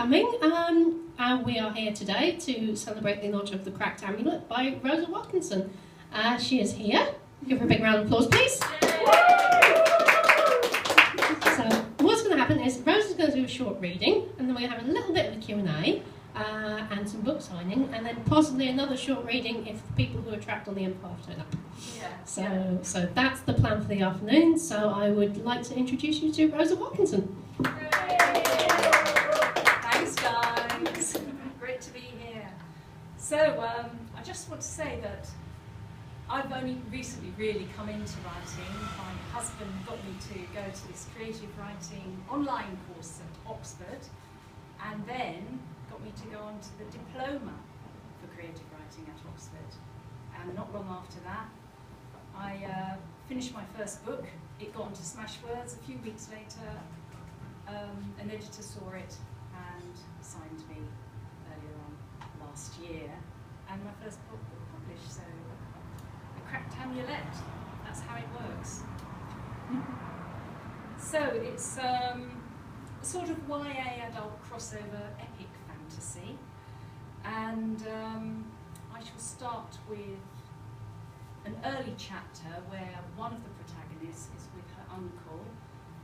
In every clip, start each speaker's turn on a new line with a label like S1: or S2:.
S1: coming. We are here today to celebrate the launch of the Cracked Amulet by Rosa Watkinson. She is here. Give her a big round of applause, please. So what's going to happen is Rosa's going to do a short reading, and then we're going to have a little bit of a Q&A and some book signing, and then possibly another short reading if the people who are trapped on the M5 turn up. So that's the plan for the afternoon. So I would like to introduce you to Rosa Watkinson.
S2: Thanks, guys. Great to be here. So I just want to say that I've only recently really come into writing. My husband got me to go to this creative writing online course at Oxford, and then got me to go on to the diploma for creative writing at Oxford. And not long after that, I finished my first book. It got onto Smashwords. A few weeks later, an editor saw it and signed me earlier on last year, and my first book got published. So, The Cracked Amulet, that's how it works. So it's a sort of YA adult crossover epic fantasy, and I shall start with an early chapter where one of the protagonists is with her uncle,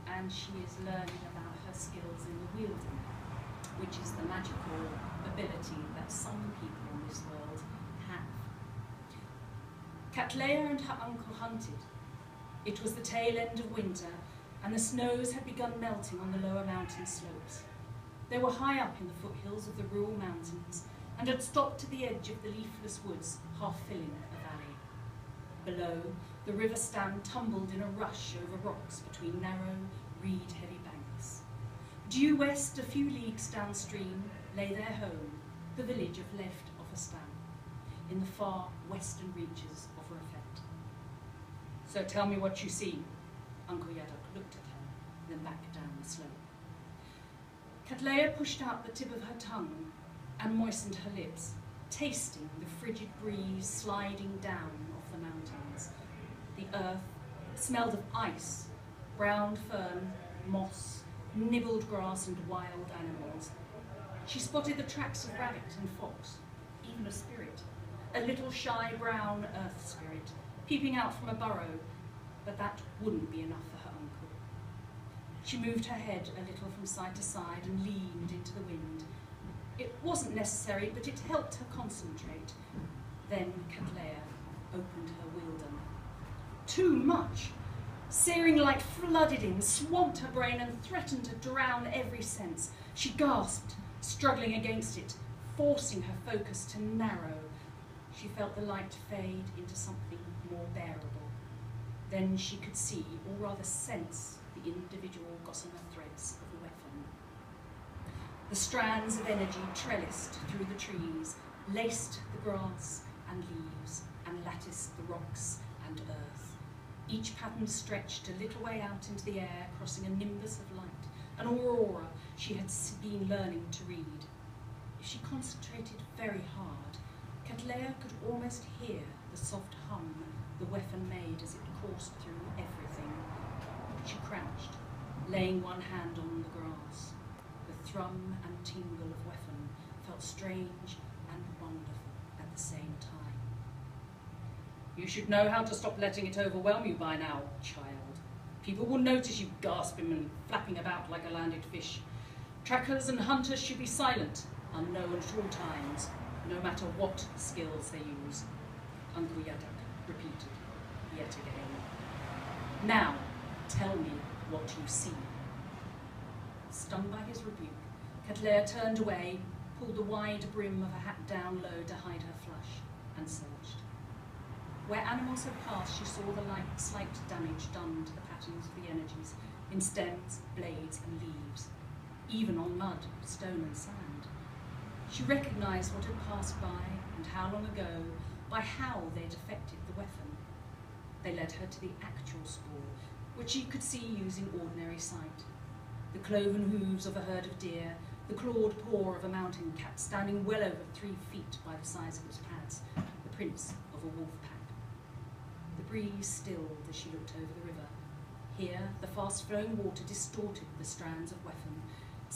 S2: and she is learning about her skills in the wielding, which is the magical ability that some people in this world have. Cattleya and her uncle hunted. It was the tail end of winter, and the snows had begun melting on the lower mountain slopes. They were high up in the foothills of the rural mountains, and had stopped at the edge of the leafless woods, half filling a valley. Below, the river Stan tumbled in a rush over rocks between narrow, reed-heavy banks. Due west, a few leagues downstream, lay their home, the village of Left of Stan, in the far western reaches of Rafet. So tell me what you see. Uncle Yadok looked at her, then back down the slope. Cattleya pushed out the tip of her tongue and moistened her lips, tasting the frigid breeze sliding down off the mountains. The earth smelled of ice, brown fern, moss, nibbled grass and wild animals. She spotted the tracks of rabbit and fox, even a spirit, a little shy brown earth spirit, peeping out from a burrow, but that wouldn't be enough for her uncle. She moved her head a little from side to side and leaned into the wind. It wasn't necessary, but it helped her concentrate. Then Cattleya opened her wieldon. Too much! Searing light flooded in, swamped her brain and threatened to drown every sense. She gasped, struggling against it, forcing her focus to narrow. She felt the light fade into something more bearable. Then she could see, or rather sense, the individual gossamer threads of the weapon. The strands of energy trellised through the trees, laced the grass and leaves, and latticed the rocks and earth. Each pattern stretched a little way out into the air, crossing a nimbus of light, an aurora she had been learning to read. If she concentrated very hard, Cattleya could almost hear the soft hum the weapon made as it coursed through everything. She crouched, laying one hand on the grass. The thrum and tingle of weapon felt strange and wonderful at the same time. You should know how to stop letting it overwhelm you by now, child. People will notice you gasping and flapping about like a landed fish. Trackers and hunters should be silent, unknown at all times, no matter what skills they use. Uncle Yadok repeated yet again. Now, tell me what you see. Stung by his rebuke, Cattleya turned away, pulled the wide brim of her hat down low to hide her flush, and searched. Where animals had passed, she saw the slight damage done to the patterns of the energies in stems, blades, and leaves, even on mud, stone, and sand. She recognised what had passed by and how long ago by how they'd affected the weapon. They led her to the actual spoor, which she could see using ordinary sight. The cloven hooves of a herd of deer, the clawed paw of a mountain cat standing well over 3 feet by the size of its pads, the prints of a wolf pack. The breeze stilled as she looked over the river. Here, the fast-flowing water distorted the strands of weapon,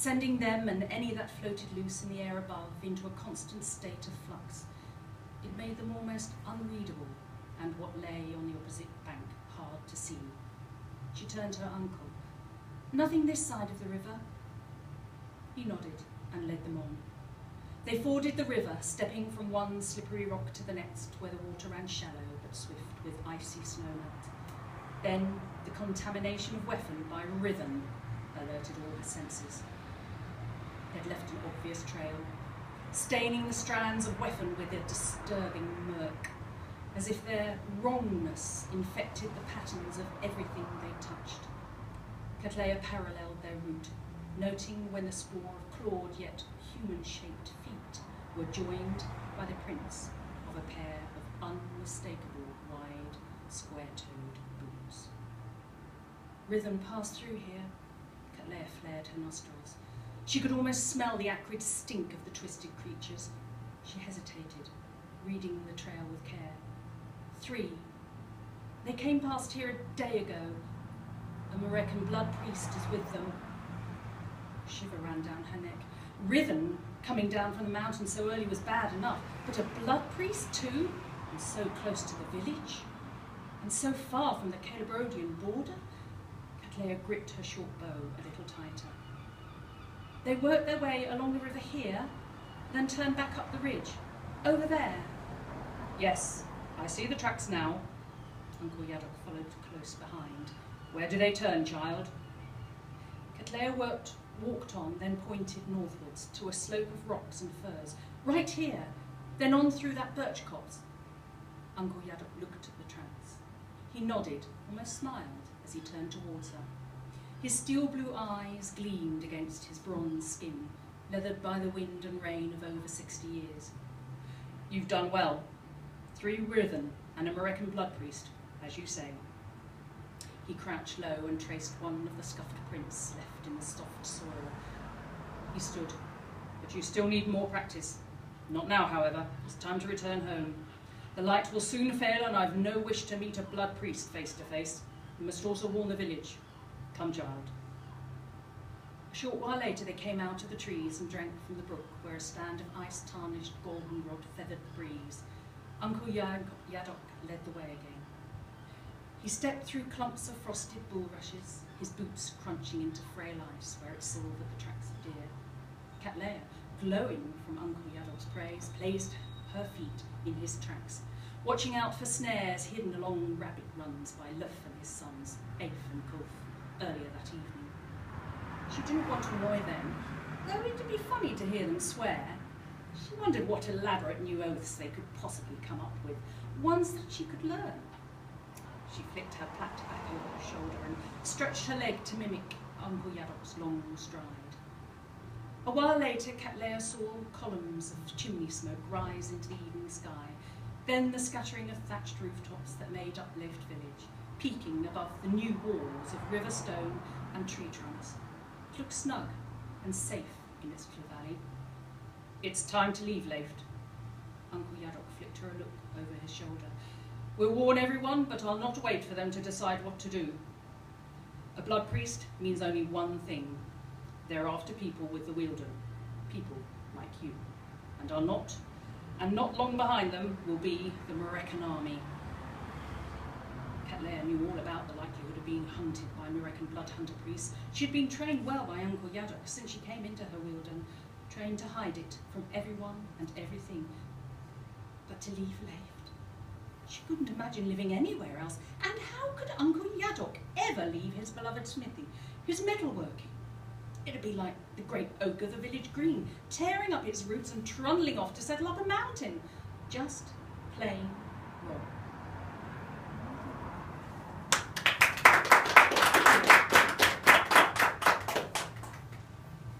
S2: sending them and any that floated loose in the air above into a constant state of flux. It made them almost unreadable, and what lay on the opposite bank hard to see. She turned to her uncle. "Nothing this side of the river?" He nodded and led them on. They forded the river, stepping from one slippery rock to the next, where the water ran shallow but swift with icy snowmelt. Then the contamination of Weffin by Rhythm alerted all her senses. They'd left an obvious trail, staining the strands of Weffin with a disturbing murk, as if their wrongness infected the patterns of everything they touched. Cattleya paralleled their route, noting when the spoor of clawed yet human-shaped feet were joined by the prints of a pair of unmistakable, wide, square-toed boots. Rhythm passed through here. Cattleya flared her nostrils. She could almost smell the acrid stink of the twisted creatures. She hesitated, reading the trail with care. 3. They came past here a day ago. A Morecan blood priest is with them. A shiver ran down her neck. Rhythm coming down from the mountain so early was bad enough, but a blood priest too, and so close to the village, and so far from the Calabrodian border? Cattleya gripped her short bow a little tighter. They worked their way along the river here, then turned back up the ridge. Over there. Yes, I see the tracks now. Uncle Yadok followed close behind. Where do they turn, child? Cattleya walked on, then pointed northwards to a slope of rocks and firs. Right here, then on through that birch copse. Uncle Yadok looked at the tracks. He nodded, almost smiled, as he turned towards her. His steel blue eyes gleamed against his bronze skin, leathered by the wind and rain of over 60 years. You've done well. 3 Rhythm and a Morecan blood priest, as you say. He crouched low and traced one of the scuffed prints left in the soft soil. He stood. But you still need more practice. Not now, however. It's time to return home. The light will soon fail, and I've no wish to meet a blood priest face to face. You must also warn the village. Come, child. A short while later they came out of the trees and drank from the brook, where a stand of ice-tarnished goldenrod feathered the breeze. Uncle Yadok led the way again. He stepped through clumps of frosted bulrushes, his boots crunching into frail ice where it silvered the tracks of deer. Cattleya, glowing from Uncle Yadok's praise, placed her feet in his tracks, watching out for snares hidden along rabbit runs by Luff and his sons, Aif and Kulf, earlier that evening. She didn't want to annoy them, though it'd be funny to hear them swear. She wondered what elaborate new oaths they could possibly come up with, ones that she could learn. She flicked her plait back over her shoulder and stretched her leg to mimic Uncle Yadok's long stride. A while later, Cattleya saw columns of chimney smoke rise into the evening sky, then the scattering of thatched rooftops that made up Left village, peeking above the new walls of river stone and tree trunks. It looked snug and safe in its little valley. It's time to leave Left. Uncle Yadok flicked her a look over his shoulder. We'll warn everyone, but I'll not wait for them to decide what to do. A blood priest means only one thing. They're after people with the Wielden, people like you, and not long behind them will be the Morecan army. Cattleya knew all about the likelihood of being hunted by Morecan blood hunter priests. She'd been trained well by Uncle Yadok since she came into her Wielden, trained to hide it from everyone and everything. But to leave Left, she couldn't imagine living anywhere else. And how could Uncle Yadok ever leave his beloved smithy, his metalworking? It'd be like the great oak of the village green, tearing up its roots and trundling off to settle up a mountain. Just plain wrong.